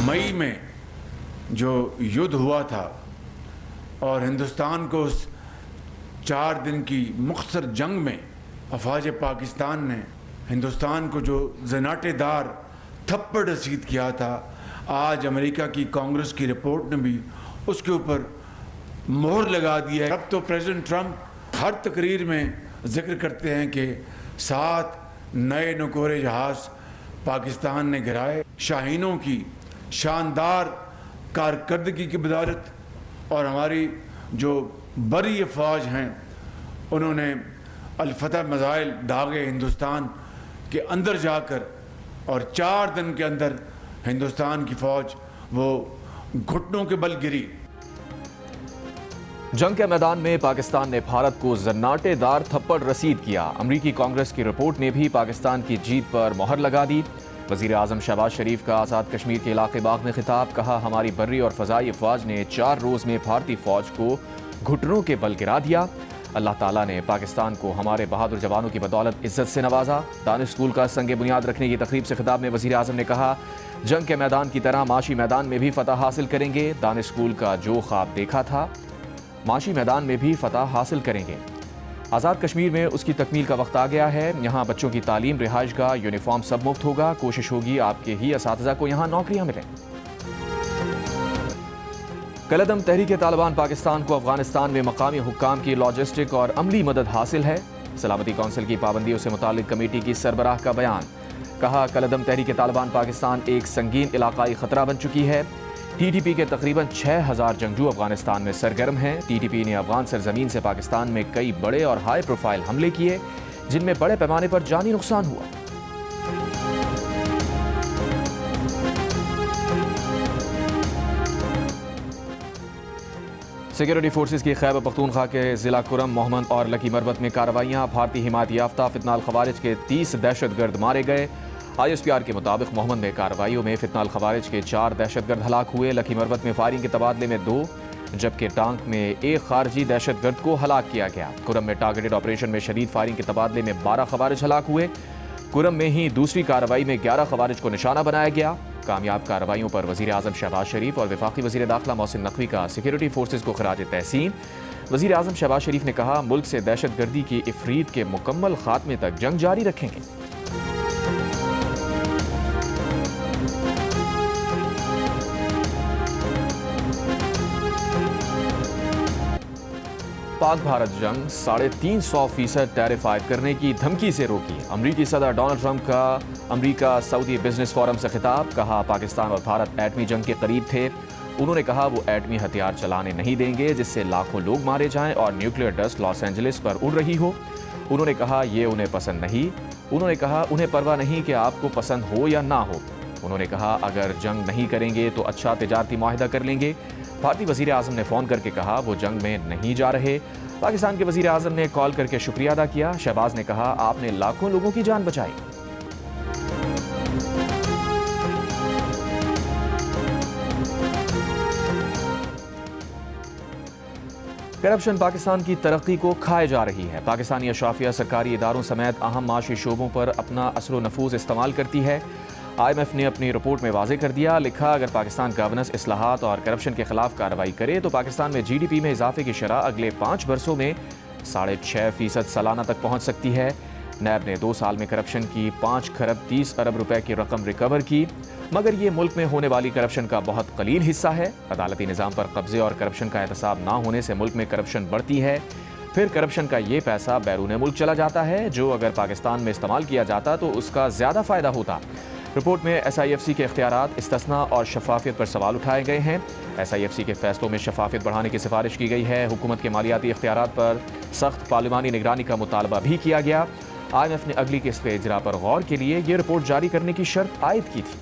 मई में जो युद्ध हुआ था और हिंदुस्तान को उस 4 दिन की मुख्तसर जंग में अफवाज पाकिस्तान ने हिंदुस्तान को जो ज़नाटेदार थप्पड़ रसीद किया था, आज अमेरिका की कांग्रेस की रिपोर्ट ने भी उसके ऊपर मोहर लगा दी है। अब तो प्रेसिडेंट ट्रंप हर तकरीर में जिक्र करते हैं कि 7 नए नकोरे जहाज़ पाकिस्तान ने गिराए। शाहीनों की शानदार कारकर्दगी की बदौलत और हमारी जो बड़ी अफवाज हैं उन्होंने अलफतह मज़ाइल दागे हिंदुस्तान के अंदर जाकर और 4 दिन के अंदर हिंदुस्तान की फ़ौज वो घुटनों के बल गिरी। जंग के मैदान में पाकिस्तान ने भारत को जन्नाटेदार थप्पड़ रसीद किया। अमरीकी कांग्रेस की रिपोर्ट ने भी पाकिस्तान की जीत पर मोहर लगा दी। वज़ीर आज़म शहबाज शरीफ का आज़ाद कश्मीर के इलाके बाग में खिताब, कहा हमारी बर्री और फ़ज़ाई अफवाज ने 4 रोज़ में भारतीय फ़ौज को घुटनों के बल गिरा दिया। अल्लाह ताला ने पाकिस्तान को हमारे बहादुर जवानों की बदौलत इज्जत से नवाजा। दानिश स्कूल का संग बुनियाद रखने की तकरीब से खिताब में वज़ीर आज़म ने कहा, जंग के मैदान की तरह माशी मैदान में भी फ़तह हासिल करेंगे। दानिश स्कूल का जो ख्वाब देखा था, माशी मैदान में भी फ़तह हासिल करेंगे। आज़ाद कश्मीर में उसकी तकमील का वक्त आ गया है। यहाँ बच्चों की तालीम, रिहाइशगाह, यूनिफॉर्म सब मुफ्त होगा। कोशिश होगी आपके ही असातिज़ा को यहाँ नौकरियाँ मिलें। कलदम तहरीक तालिबान पाकिस्तान को अफगानिस्तान में मकामी हुक्काम की लॉजिस्टिक और अमली मदद हासिल है। सलामती कौंसिल की पाबंदियों से मुतालिक कमेटी की सरबराह का बयान, कहा कलदम तहरीक तालिबान पाकिस्तान एक संगीन इलाकाई खतरा बन चुकी है। TTP के तकरीबन 6000 जंगजू अफगानिस्तान में सरगर्म हैं। TTP ने अफगान सरजमीन से पाकिस्तान में कई बड़े और हाई प्रोफाइल हमले किए, जिनमें बड़े पैमाने पर जानी नुकसान हुआ। सिक्योरिटी फोर्सेस की खैबर पख्तूनख्वा के जिला कुरम, मोहम्मद और लकी मरबत में कार्रवाइयाँ। भारतीय हिमायत याफ्ता फितनाल खवारिज के 30 दहशतगर्द मारे गए। ISPR के मुताबिक मोहम्मद में कार्रवाइयों में फितनाल खवारिज के 4 दहशतगर्द हलाक हुए। लकी मरबत में फायरिंग के तबादले में 2, जबकि टांक में एक खारजी दहशतगर्द को हलाक किया गया। कुरम में टारगेटेड ऑपरेशन में शदीद फायरिंग के तबादले में 12 खवारिज हलाक हुए। कुरम में ही दूसरी कार्रवाई में 11 खवारिज को निशाना बनाया गया। कामयाब कार्रवाइयों पर वज़ीर आज़म शहबाज शरीफ और वफाकी वज़ीर दाखिला मोहसिन नकवी का सिक्योरिटी फोर्सेस को खराज तहसीन। वज़ीर आज़म शहबाज शरीफ ने कहा, मुल्क से दहशतगर्दी की इफरीत के मुकम्मल खात्मे तक जंग जारी रखेंगे। पाक भारत जंग 350% टैरिफ करने की धमकी से रोकी। अमरीकी सदर डोनाल्ड ट्रंप का अमरीका सऊदी बिजनेस फोरम से खिताब, कहा पाकिस्तान और भारत एटमी जंग के करीब थे। उन्होंने कहा वो एटमी हथियार चलाने नहीं देंगे जिससे लाखों लोग मारे जाएं और न्यूक्लियर डस्ट लॉस एंजलिस पर उड़ रही हो। उन्होंने कहा ये उन्हें पसंद नहीं। उन्होंने कहा उन्हें परवाह नहीं कि आपको पसंद हो या ना हो। उन्होंने कहा अगर जंग नहीं करेंगे तो अच्छा तिजारती मुआहिदा कर लेंगे। भारतीय वज़ीर आज़म ने फ़ोन करके कहा वो जंग में नहीं जा रहे। पाकिस्तान के वज़ीर आज़म ने कॉल करके शुक्रिया अदा किया। शहबाज ने कहा आपने लाखों लोगों की जान बचाई। करप्शन पाकिस्तान की तरक्की को खाए जा रही है। पाकिस्तानी अशराफिया सरकारी इदारों समेत अहम माशी शोबों पर अपना असर व नफूज इस्तेमाल करती है। IMF ने अपनी रिपोर्ट में वाज़े कर दिया, लिखा अगर पाकिस्तान गवर्नेंस, इस्लाहात और करप्शन के खिलाफ कार्रवाई करे तो पाकिस्तान में GDP में इजाफे की शरह अगले 5 बरसों में 6.5% सालाना तक पहुँच सकती है। नैब ने 2 साल में करप्शन की 5 खरब 30 अरब रुपए की रकम रिकवर की, मगर ये मुल्क में होने वाली करप्शन का बहुत कलील हिस्सा है। अदालती निज़ाम पर कब्जे और करप्शन का एहतसाब ना होने से मुल्क में करप्शन बढ़ती है। फिर करप्शन का ये पैसा बैरून मुल्क चला जाता है, जो अगर पाकिस्तान में इस्तेमाल किया जाता तो उसका ज़्यादा फ़ायदा होता। रिपोर्ट में SIFC के इख्तियारात, इस्तिस्ना और शफाफियत पर सवाल उठाए गए हैं। SIFC के फैसलों में शफाफियत बढ़ाने की सिफारिश की गई है। हुकूमत के मालियाती इख्तियारात पर सख्त पार्लिमानी निगरानी का मुतालबा भी किया गया। IMF ने अगली किस्त के इजरा पर गौर के लिए ये रिपोर्ट जारी करने की शर्त आयद की थी।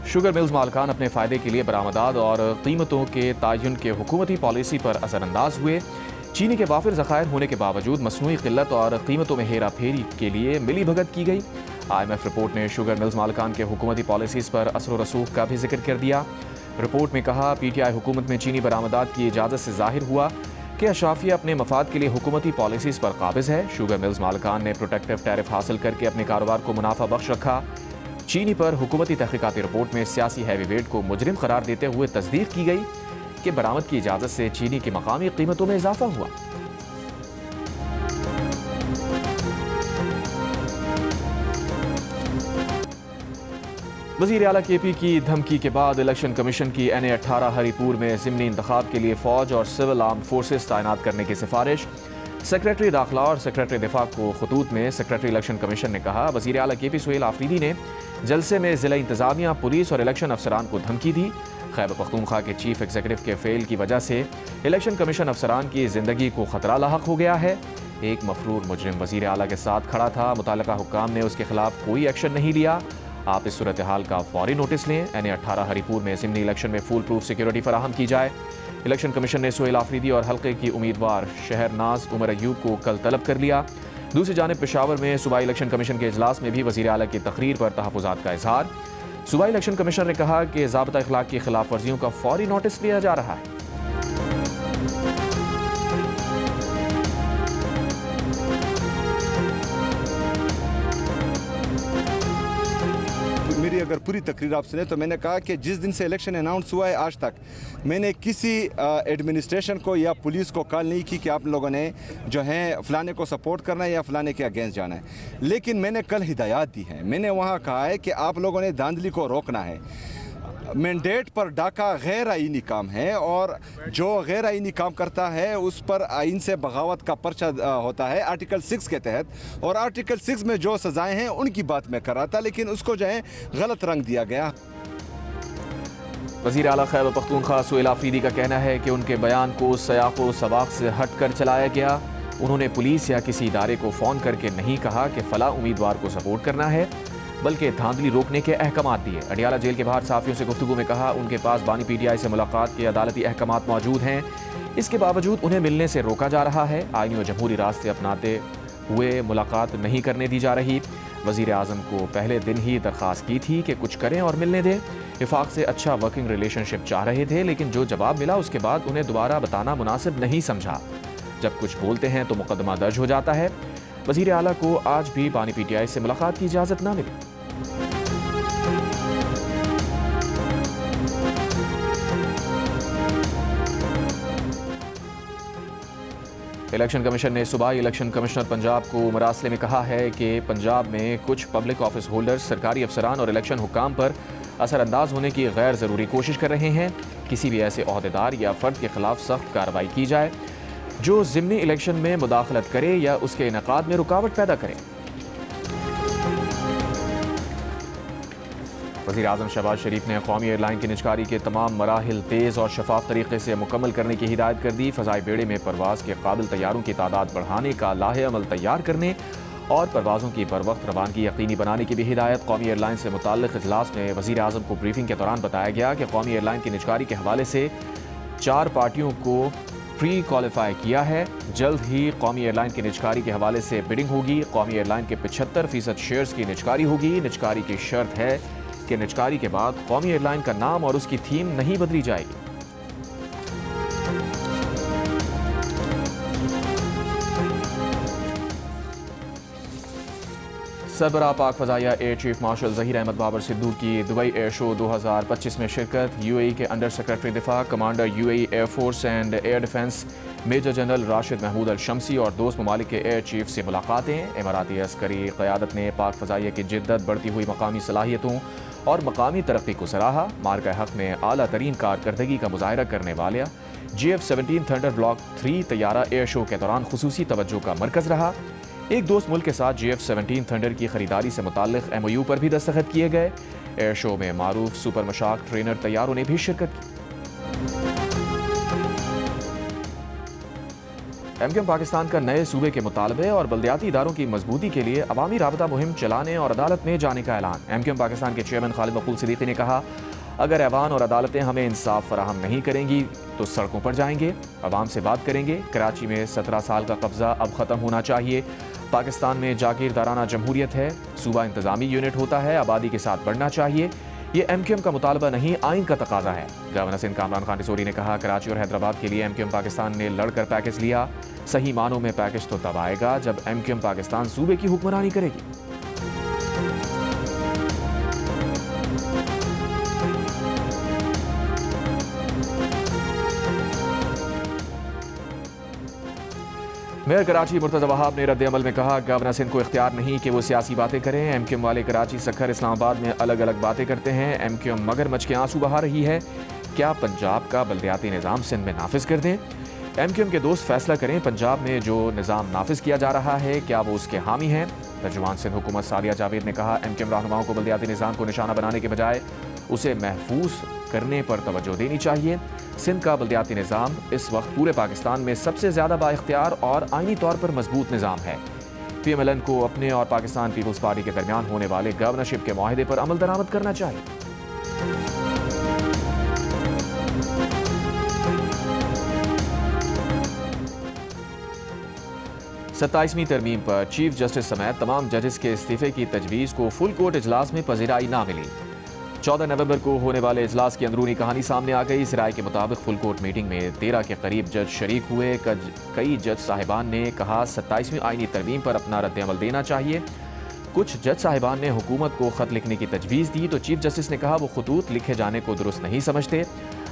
शुगर मिल्स मालकान अपने फ़ायदे के लिए बरामदात और कीमतों के तयन के हुकूमती पॉलिसी पर असरअंदाज हुए। चीनी के वाफिर ज़खायर होने के बावजूद मसनूई क़िल्लत और कीमतों में हेरा फेरी के लिए मिली भगत की गई। IMF रिपोर्ट ने शुगर मिल्स मालकान के हुकूमती पॉलिसीज़ पर असर व रसूख का भी जिक्र कर दिया। रिपोर्ट में कहा, PTI हुकूमत में चीनी बरामदात की इजाज़त से जाहिर हुआ कि अशराफिया अपने मफाद के लिए हुकूमती पॉलिसीज़ पर काबिज है। शुगर मिल्स मालिकान ने प्रोटेक्टिव टैरिफ हासिल करके अपने कारोबार को मुनाफा बख्श रखा। चीनी पर हुकूमती तहकीकाती रिपोर्ट में सियासी हैवीवेट को मुजरिम करार देते हुए तस्दीक की गई कि बरामद की इजाज़त से चीनी की मकामी कीमतों में इजाफा हुआ। वज़ीर आला KP की धमकी के बाद इलेक्शन कमीशन की NA-18 हरीपुर में ज़िमनी इंतखाब के लिए फ़ौज और सिविल आर्म्ड फोर्सेस तैनात करने की सिफारिश। सेक्रेटरी दाखिला और सेक्रेटरी दिफा को खतूत में सेक्रेटरी इलेक्शन कमीशन ने कहा, वज़ीर आला KP सुहेल आफरीदी ने जलसे में ज़िला इंतज़ामिया, पुलिस और इलेक्शन अफसरान को धमकी दी। खैबर पख्तूनख्वा के चीफ एग्जीक्यूटिव के फेल की वजह से इलेक्शन कमीशन अफसरान की ज़िंदगी को खतरा लाहक हो गया है। एक मफरूर मुजरिम वज़ीर आला के साथ खड़ा था, मुताल्लिका हुक्काम ने उसके खिलाफ कोई एक्शन नहीं लिया। आप इस सूरत हाल का फौरी नोटिस लें। NA-18 हरीपुर में ज़िमनी इलेक्शन में फुल प्रूफ सिक्योरिटी फराहम की जाए। इलेक्शन कमीशन ने सुहेल आफरीदी और हल्के की उम्मीदवार शहरनाज उमर अयूब को कल तलब कर लिया। दूसरी जानिब पेशावर में सूबाई इलेक्शन कमीशन के इजलास में भी वज़ीर आला की तकरीर पर तहफ़्फ़ुज़ात का इजहार। सूबाई इलेक्शन कमीशन ने कहा कि ज़ाब्ता इखलाक की खिलाफ वर्जियों का फौरी नोटिस लिया जा रहा है। मेरी अगर पूरी तकरीर आप सुने तो मैंने कहा कि जिस दिन से इलेक्शन अनाउंस हुआ है आज तक मैंने किसी एडमिनिस्ट्रेशन को या पुलिस को कॉल नहीं की कि आप लोगों ने जो है फ़लाने को सपोर्ट करना है या फ़लाने के अगेंस्ट जाना है। लेकिन मैंने कल हिदायत दी है, मैंने वहाँ कहा है कि आप लोगों ने धांधली को रोकना है। मैंडेट पर डाका गैर आईनी काम है और जो गैर आईनी काम करता है उस पर आइन से बगावत का पर्चा होता है आर्टिकल 6 के तहत, और आर्टिकल 6 में जो सज़ाएं हैं उनकी बात मैं कर रहा था, लेकिन उसको जो है गलत रंग दिया गया। वज़ीर आला खैबर पख्तूनख्वा सुहेल आफरीदी का कहना है कि उनके बयान को सयाक़ व सबाक़ से हट कर चलाया गया। उन्होंने पुलिस या किसी इदारे को फ़ोन करके नहीं कहा कि फ़ला उम्मीदवार को सपोर्ट करना है, बल्कि धांधली रोकने के अहकामात दिए। अडियाला जेल के बाहर साफ़ियों से गुफ्तगू में कहा, उनके पास बानी PTI से मुलाकात के अदालती अहकामात मौजूद हैं, इसके बावजूद उन्हें मिलने से रोका जा रहा है। आईनी और जमहूरी रास्ते अपनाते हुए मुलाकात नहीं करने दी जा रही। वज़ीर आज़म को पहले दिन ही दरख्वास्त की थी कि कुछ करें और मिलने दें। वफाक से अच्छा वर्किंग रिलेशनशिप चाह रहे थे, लेकिन जो जवाब मिला उसके बाद उन्हें दोबारा बताना मुनासिब नहीं समझा। जब कुछ बोलते हैं तो मुकदमा दर्ज हो जाता है। वज़ीर आला को आज भी बानी PTI से मुलाकात की इजाज़त न मिली। इलेक्शन कमीशन ने सूबाई इलेक्शन कमिश्नर पंजाब को मरासले में कहा है कि पंजाब में कुछ पब्लिक ऑफिस होल्डर्स, सरकारी अफसरान और इलेक्शन हुक्काम पर असरअंदाज होने की गैर ज़रूरी कोशिश कर रहे हैं। किसी भी ऐसे ओहदेदार या फ़र्द के खिलाफ सख्त कार्रवाई की जाए जो ज़िमनी इलेक्शन में मुदाखलत करे या उसके इनेकाद में रुकावट पैदा करे। वज़ीर आज़म शहबाज शरीफ ने कौमी एयरलाइन की निजकारी के तमाम मराहिल तेज़ और शफाफ तरीके से मुकम्मल करने की हिदायत कर दी। फ़ज़ाई बेड़े में परवाज़ के काबिल तैयारों की तादाद बढ़ाने का लाहे अमल तैयार करने और परवाज़ों की बर वक्त रवानगी यकीनी बनाने की भी हिदायत। कौमी एयरलाइन से मुताल्लिक़ इजलास में वज़ीर आज़म को ब्रीफिंग के दौरान बताया गया कि कौमी एयरलाइन की निजकारी के हवाले से 4 पार्टियों को प्री क्वालिफाई किया है। जल्द ही कौमी एयरलाइन की निजकारी के हवाले से बिडिंग होगी। कौमी एयरलाइन के 75% शेयर्स की निजकारी होगी। निजकारी की शर्त है कि निजकारी के बाद कौमी एयरलाइन का नाम और उसकी थीम नहीं बदली जाएगी। सरबराह पाक फ़ज़ाइया air chief marshal Zaheer Ahmed Babar Sidhu की दुबई एयर शो 2025 में शिरकत। UAE के अंडर सेक्रेटरी दिफा, commander UAE air force and air defence major general Rashid Mahmood al Shamsi और दोस्त ममालिक के एयर चीफ से मुलाकातें। इमाराती अस्करी क़यादत ने पाक फ़ज़ाइया की जिद्दत, बढ़ती हुई मकामी सलाहियतों और मकामी तरक्की को सराहा। मार्का हक़ में आला तरीन कारकर्दगी का मुज़ाहरा करने वाले GF-17 थंडर ब्लॉक 3 तैयारा एयर शो के दौरान खुसूसी तवज्जो का मरकज़ रहा। एक दोस्त मुल्क के साथ GF-17 थंडर की खरीदारी से मुताल्लिक़ MOU पर भी दस्तखत किए गए। एयर शो में मारूफ सुपर मशाक ट्रेनर तैयारों ने भी शिरकत की। MQM पाकिस्तान का नए सूबे के मुतालबे और बल्दियाती इदारों की मजबूती के लिए अवामी राबता मुहिम चलाने और अदालत में जाने का ऐलान। MQM पाकिस्तान के चेयरमैन खालिद वक़ूल सिद्दीकी ने कहा, अगर ऐवान और अदालतें हमें इंसाफ फराहम नहीं करेंगी तो सड़कों पर जाएंगे, अवाम से बात करेंगे। कराची में 17 साल का कब्जा अब ख़त्म होना चाहिए। पाकिस्तान में जागीरदाराना जमहूरियत है, सूबा इंतज़ामी यूनिट होता है, आबादी के साथ बढ़ना चाहिए। ये MQM का मुतालबा नहीं, आइन का तकाजा है। गवर्नर सिंध कामरान खान रिसोरी ने कहा, कराची और हैदराबाद के लिए MQM पाकिस्तान ने लड़कर पैकेज लिया। सही मानों में पैकेज तो तब आएगा जब MQM पाकिस्तान सूबे की हुक्मरानी करेगी। मेयर कराची मुर्तज़ा वहाब ने रद्द अमल में कहा, गवर्नर सिंध को इख्तियार नहीं कि वो सियासी बातें करें। MQM वाले कराची, सखर, इस्लामाबाद में अलग अलग बातें करते हैं। MQM मगरमच्छ के आंसू बहा रही है। क्या पंजाब का बल्दियाती निज़ाम सिंध में नाफिज कर दें? MQM के दोस्त फैसला करें, पंजाब में जो निज़ाम नाफिज किया जा रहा है क्या वो उसके हामी हैं? तर्जुमान सिंध हुकूमत सादिया जावेद ने कहा, MQM रहनुमाओं को बल्दियाती निज़ाम को निशाना बनाने के बजाय उसे महफूज करने पर तवज्जो देनी चाहिए। सिंध का बल्दियाती निज़ाम इस वक्त पूरे पाकिस्तान में सबसे ज़्यादा बाइख्तियार और आइनी तौर पर मजबूत निज़ाम है। PMLN को अपने और पाकिस्तान पीपल्स पार्टी के दरमियान होने वाले गवर्नरशिप के माहिदे पर अमल दरामद करना चाहिए। सत्ताईसवीं तरमीम पर चीफ जस्टिस समेत तमाम जजेस के इस्तीफे की तजवीज़ को फुल कोर्ट इजलास में पजीराई ना मिली। 14 नवंबर को होने वाले इजलास की अंदरूनी कहानी सामने आ गई। इस राय के मुताबिक फुल कोर्ट मीटिंग में 13 के करीब जज शरीक हुए। कई जज साहिबान ने कहा 27वीं आईनी तरमीम पर अपना रद्द अमल देना चाहिए। कुछ जज साहिबान ने हुकूमत को खत लिखने की तजवीज़ दी तो चीफ जस्टिस ने कहा वो खतूत लिखे जाने को दुरुस्त नहीं समझते।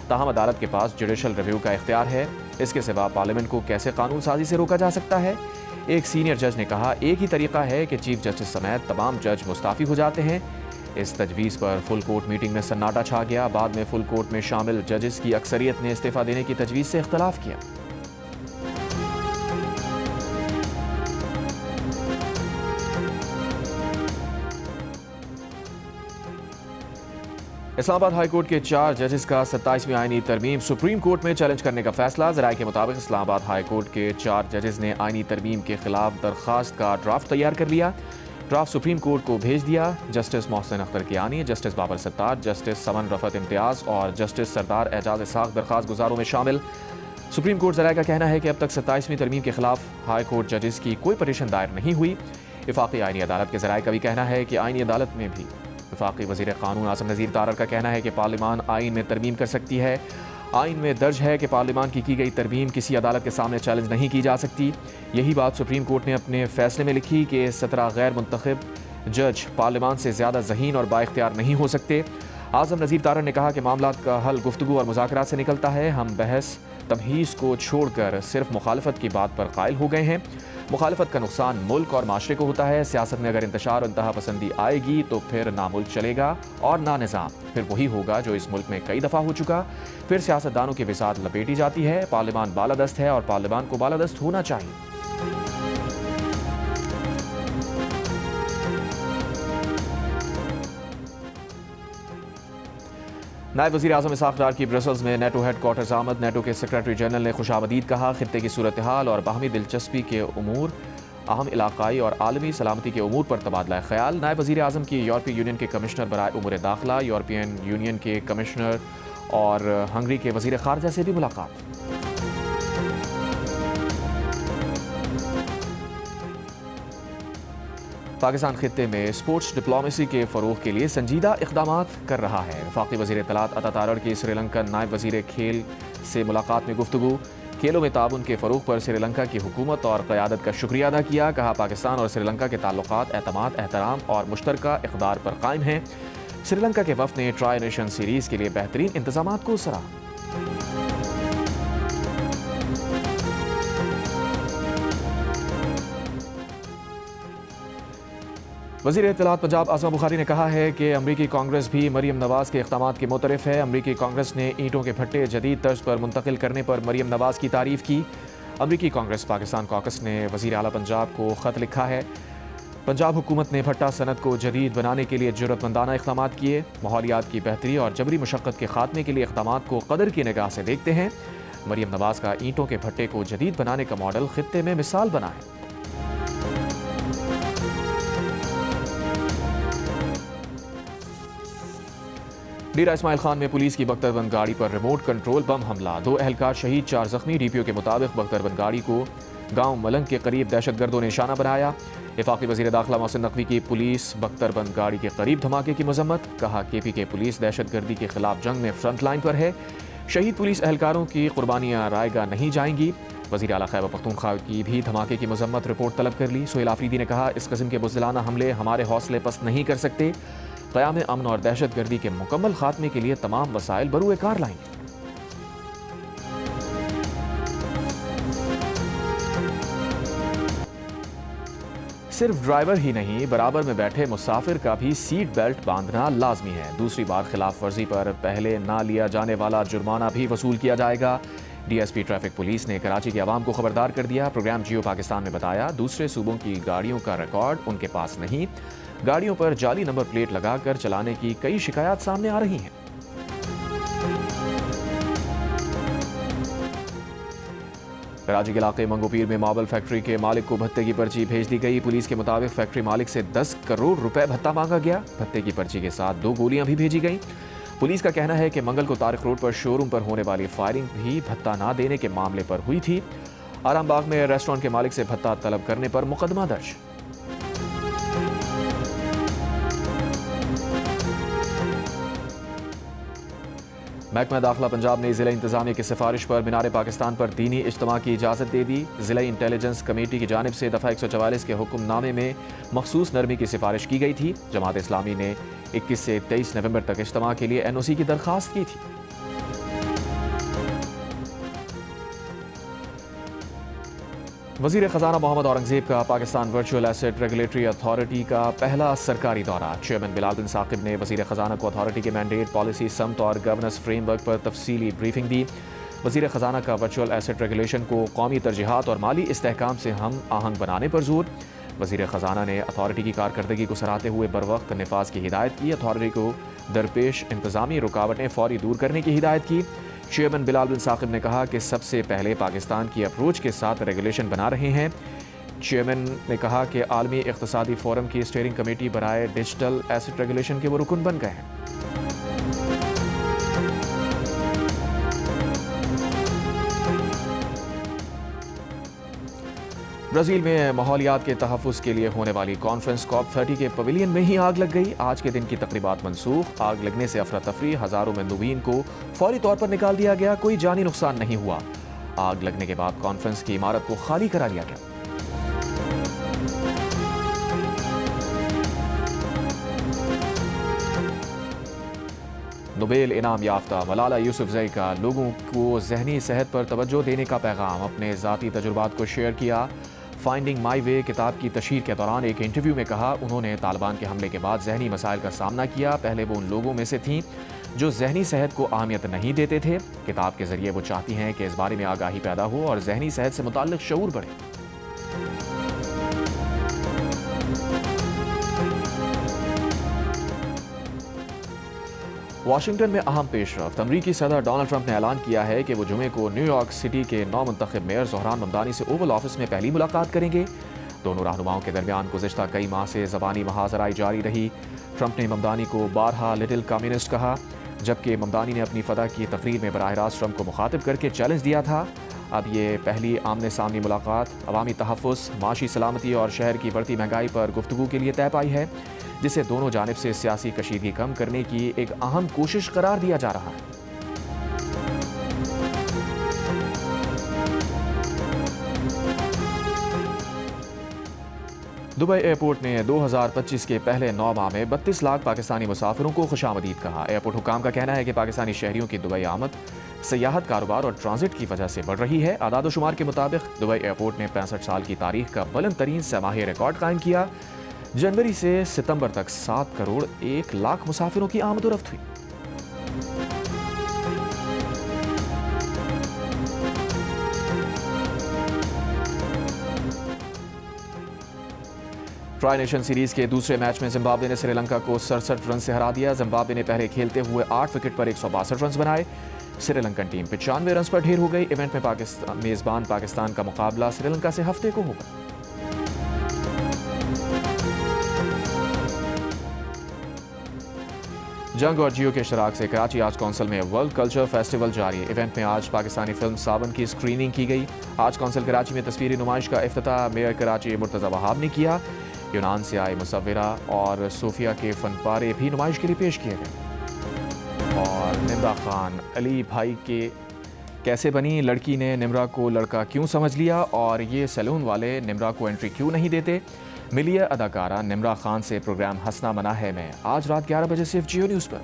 ताहम अदालत के पास जुडिशल रिव्यू का इख्तियार है। इसके सिवा पार्लियामेंट को कैसे कानून साजी से रोका जा सकता है? एक सीनियर जज ने कहा, एक ही तरीका है कि चीफ जस्टिस समेत तमाम जज मुस्ताफ़ी हो जाते हैं। इस तजवीज़ पर फुल कोर्ट मीटिंग में सन्नाटा छा गया। बाद में फुल कोर्ट में शामिल जजेस की अक्सरियत ने इस्तीफ़ा देने की तजवीज़ से इख्तलाफ किया। इस्लामाबाद हाई कोर्ट के 4 जजेस का 27वीं आईनी तरमीम सुप्रीम कोर्ट में चैलेंज करने का फैसला। ज़राए के मुताबिक इस्लामाबाद हाई कोर्ट के 4 जजेस ने आईनी तरमीम के खिलाफ दरख्वास्त का ड्राफ्ट तैयार कर लिया। ड्राफ्ट सुप्रीम कोर्ट को भेज दिया। Justice Mohsin Akhtar Kiani, justice Babar Sattar, justice Saman Rafat Imtiaz और जस्टिस सरदार एजाज इसाक दरख्वास्त गुजारों में शामिल। सुप्रीम कोर्ट ज़राए का कहना है कि अब तक 27वीं तरमीम के खिलाफ हाई कोर्ट जजेस की कोई पटिशन दायर नहीं हुई। वफाकी आईनी अदालत के ज़राए का भी कहना है कि आईनी अदालत में भी वफाकी वज़ीर क़ानून आज़म नज़ीर तारर का कहना है कि पार्लियामान आइन में तरमीम कर सकती है। आइन में दर्ज है कि पार्लियामान की गई तरमीम किसी अदालत के सामने चैलेंज नहीं की जा सकती। यही बात सुप्रीम कोर्ट ने अपने फैसले में लिखी कि 17 गैर मुंतखब जज पार्लियामान से ज़्यादा ज़हीन और बाइख्तियार नहीं हो सकते। आज़म नज़ीर तारर ने कहा कि मामला का हल गुफ्तगू और मुज़ाकरात से निकलता है। हम बहस तमहीज़ को छोड़कर सिर्फ मुखालफत की बात पर कायल हो गए हैं। मुखालफत का नुकसान मुल्क और माशरे को होता है। सियासत में अगर इंतशार और इंतहा पसंदी आएगी तो फिर ना मुल्क चलेगा और ना निज़ाम। फिर वही होगा जो इस मुल्क में कई दफ़ा हो चुका। फिर सियासतदानों की बिसात लपेटी जाती है। पार्लियामान बालादस्त है और पार्लियामान को बालादस्त होना चाहिए। नायब वज़ीर आज़म इसाक डार की ब्रसल्स में नेटो हेड क्वार्टर्स आमद। नेटो के सेक्रेटरी जनरल ने खुशामदीद कहा, खित्ते की सूरत हाल और बाहमी दिलचस्पी के उमूर, अहम इलाकाई और आलमी सलामती के उमूर पर तबादला ख्याल। नायब वज़ीर आज़म की यूरोपीय यूनियन के कमिश्नर बराए उमूर दाखिला, यूरोपियन यूनियन के कमिश्नर और हंगरी के वज़ीर ख़ारजा से भी मुलाकात। पाकिस्तान खित्ते में स्पोर्ट्स डिप्लोमेसी के फ़रोग़ के लिए संजीदा इक़दामात कर रहा है। वफ़ाक़ी वज़ीर इत्तलात अता तारड़ की श्रीलंकन नायब वज़ीर खेल से मुलाकात में गुफ्तगू। खेलों में ताउन के फ़रोग़ पर श्रीलंका की हुकूमत और क़यादत का शुक्रिया अदा किया। कहा पाकिस्तान और श्रीलंका के ताल्लुक़ात एतमाद, एहतराम और मुश्तरका इक़दार पर कायम हैं। श्रीलंका के वफ़द ने ट्राई नेशन सीरीज़ के लिए बेहतरीन इंतज़ामात को सराहा। वज़ीर इत्तलात पंजाब आज़म बुखारी ने कहा है कि अमरीकी कांग्रेस भी मरीम नवाज़ के इक़दामात के मुतरफ़ है। अमरीकी कांग्रेस ने ईंटों के भट्टे जदीद तर्ज पर मुंतकिल करने पर मरीम नवाज़ की तारीफ़ की। अमरीकी कांग्रेस पाकिस्तान कॉकस ने वज़ीर आला पंजाब को ख़त लिखा है। पंजाब हुकूमत ने भट्टा सनत को जदीद बनाने के लिए ज़रूरतमंदाना इक़दामात किए। माहौलियात की बेहतरी और जबरी मशक्क़त के ख़ात्मे के लिए इक़दामात को कदर की निगाह से देखते हैं। मरीम नवाज़ का ईंटों के भट्टे को जदीद बनाने का मॉडल खित्ते में मिसाल बना है। डेरा इस्माइल खान में पुलिस की बख्तरबंद गाड़ी पर रिमोट कंट्रोल बम हमला, 2 एहलकार शहीद, 4 जख्मी। डीपीओ के मुताबिक बख्तरबंद गाड़ी को गांव मलंग के करीब दहशतगर्दों ने निशाना बनाया। वफाकी वज़ीर दाखिला मोहसिन नकवी की पुलिस बख्तरबंद गाड़ी के करीब धमाके की मजम्मत। कहा KPK पुलिस दहशतगर्दी के खिलाफ जंग में फ्रंट लाइन पर है। शहीद पुलिस एहलकारों की कुर्बानियां रायगा नहीं जाएंगी। वज़ीर आला खैबर पख्तूनख्वा की भी धमाके की मजम्मत रिपोर्ट तलब कर ली। सोहेल आफरीदी ने कहा, इस किस्म के बुज़दिलाना हमले हमारे हौसले पस्त नहीं कर सकते। क़याम अमन और दहशतगर्दी के मुकम्मल खात्मे के लिए तमाम वसाइल बरूए कार लाएंगे। सिर्फ ड्राइवर ही नहीं, बराबर में बैठे मुसाफिर का भी सीट बेल्ट बांधना लाजमी है। दूसरी बार खिलाफ वर्जी पर पहले ना लिया जाने वाला जुर्माना भी वसूल किया जाएगा। DSP ट्रैफिक पुलिस ने कराची के आवाम को खबरदार कर दिया। प्रोग्राम जियो पाकिस्तान में बताया, दूसरे सूबों की गाड़ियों का रिकॉर्ड उनके पास नहीं। गाड़ियों पर जाली नंबर प्लेट लगाकर चलाने की कई शिकायत सामने आ रही हैं। कराची के इलाके मंगोपीर में मार्बल फैक्ट्री के मालिक को भत्ते की पर्ची भेज दी गई। पुलिस के मुताबिक फैक्ट्री मालिक से 10 करोड़ रुपए भत्ता मांगा गया। भत्ते की पर्ची के साथ 2 गोलियां भी भेजी गईं। पुलिस का कहना है कि मंगल को तारिक रोड पर शोरूम पर होने वाली फायरिंग भी भत्ता ना देने के मामले पर हुई थी। आरामबाग में रेस्टोरेंट के मालिक से भत्ता तलब करने पर मुकदमा दर्ज। महकमा दाखिला पंजाब ने ज़िला इंतजामिया की सिफारिश पर मीनार पाकिस्तान पर दीनी इज्तिमा की इजाज़त दे दी। ज़िला इंटेलिजेंस कमेटी की जानिब से दफ़ा 144 के हुक्मनामे में मखसूस नरमी की सिफारिश की गई थी। जमात इस्लामी ने 21 से 23 नवंबर तक इज्तिमा के लिए NOC की दरख्वास्त की थी। वज़ीर ख़जाना मोहम्मद औरंगज़ेब का Pakistan virtual asset regulatory authority का पहला सरकारी दौरा। चेयरमैन बिलाल बिन साकिब ने वज़ीर ख़जाना को अथॉरिटी के मैंडेट, पॉलिसी, समत और गवर्नेंस फ्रेमवर्क पर तफसीली ब्रीफिंग दी। वज़ीर ख़जाना का वर्चुअल एसेट रेगुलेशन को कौमी तरजीहात और माली इस्तेहकाम से हम आहंग बनाने पर जोर। वज़ीर ख़जाना ने अथॉरिटी की कारकर्दगी को सराहते हुए बर वक्त नफाज की हिदायत की। अथॉरिटी को दरपेश इंतज़ामी रुकावटें फौरी दूर करने की हिदायत की। चेयरमैन बिलाल बिन साकिब ने कहा कि सबसे पहले पाकिस्तान की अप्रोच के साथ रेगुलेशन बना रहे हैं। चेयरमैन ने कहा कि आलमी इक़्तिसादी फोरम की स्टीयरिंग कमेटी बराए डिजिटल एसेट रेगुलेशन के वो रुकन बन गए हैं। ब्राज़ील में माहौलियात के तहफ़्फ़ुज़ के लिए होने वाली कॉन्फ्रेंस COP30 के पवेलियन में ही आग लग गई। आज के दिन की तकरीबात मनसूख। आग लगने से अफरा तफरी, हज़ारों मंदूबीन को फौरी तौर पर निकाल दिया गया। कोई जानी नुकसान नहीं हुआ। आग लगने के बाद कॉन्फ्रेंस की इमारत को खाली करा लिया गया। नोबेल इनाम याफ्ता मलाला यूसुफजई का लोगों को जहनी सेहत पर तवज्जो देने का पैगाम। अपने ज़ाती तजुर्बात को शेयर किया। फाइंडिंग माई वे किताब की तशहीर के दौरान एक इंटरव्यू में कहा, उन्होंने तालिबान के हमले के बाद जहनी मसाइल का सामना किया। पहले वो उन लोगों में से थीं जो जहनी सेहत को अहमियत नहीं देते थे। किताब के जरिए वो चाहती हैं कि इस बारे में आगाही पैदा हो और जहनी सेहत से मुताल्लिक शऊर बढ़े। वाशिंगटन में अहम पेशरफ्त। अमरीकी सदर डोनाल्ड ट्रंप ने ऐलान किया है कि वो जुमे को न्यूयॉर्क सिटी के नौ मुंतखब मेयर ज़ोहरान ममदानी से ओवल ऑफिस में पहली मुलाकात करेंगे। दोनों रहनुमाओं के दरमियान गुज़िश्ता कई माह से ज़बानी महाजराई जारी रही। ट्रंप ने ममदानी को बारहा लिटिल कम्युनिस्ट कहा, जबकि ममदानी ने अपनी फतह की तकरीर में बराह रास्त ट्रंप को मुखातिब करके चैलेंज दिया था। अब ये पहली आमने सामने मुलाकात अवामी तहफ़्फ़ुज़, माशी सलामती और शहर की बढ़ती महंगाई पर गुफ्तगू के लिए तय पाई है, जिसे दोनों जानिब से सियासी कशीदगी कम करने की एक अहम कोशिश करार दिया जा रहा है। दुबई एयरपोर्ट ने 2025 के पहले 9 माह में 32 लाख पाकिस्तानी मुसाफिरों को खुशामदीद कहा। एयरपोर्ट हुकाम का कहना है कि पाकिस्तानी शहरियों की दुबई आमद सयाहत, कारोबार और ट्रांजिट की वजह से बढ़ रही है। आदाद शुमार के मुताबिक दुबई एयरपोर्ट ने 65 साल की तारीख का बुलंद तरीन समाही रिकॉर्ड कायम किया। जनवरी से सितंबर तक 7 करोड़ 1 लाख मुसाफिरों की आमदोरफ्त हुई। ट्राई नेशन सीरीज के दूसरे मैच में जिम्बाब्वे ने श्रीलंका को 67 रन से हरा दिया। जिम्बाब्वे ने पहले खेलते हुए 8 विकेट पर 162 रन बनाए। श्रीलंकन टीम 95 रन पर ढेर हो गई। इवेंट में मेजबान पाकिस्तान का मुकाबला श्रीलंका से हफ्ते को होगा। जंग और जियो के इश्तराक से कराची आर्ट्स काउंसिल में वर्ल्ड कल्चर फेस्टिवल जारी। इवेंट में आज पाकिस्तानी फिल्म सावन की स्क्रीनिंग की गई। आर्ट्स काउंसिल कराची में तस्वीरी नुमाइश का इफ्तिताह मेयर कराची मुर्तज़ा वहाब ने किया। यूनान से आए मुसव्विरा और सूफिया के फनपारे भी नुमाइश के लिए पेश किए गए। और निम्रा खान अली भाई के कैसे बनी, लड़की ने निम्रा को लड़का क्यों समझ लिया और ये सैलून वाले निम्रा को एंट्री क्यों नहीं देते, मिली है अदाकारा निम्रा खान से प्रोग्राम हंसना मना है में आज रात 11 बजे सिर्फ जियो न्यूज़ पर।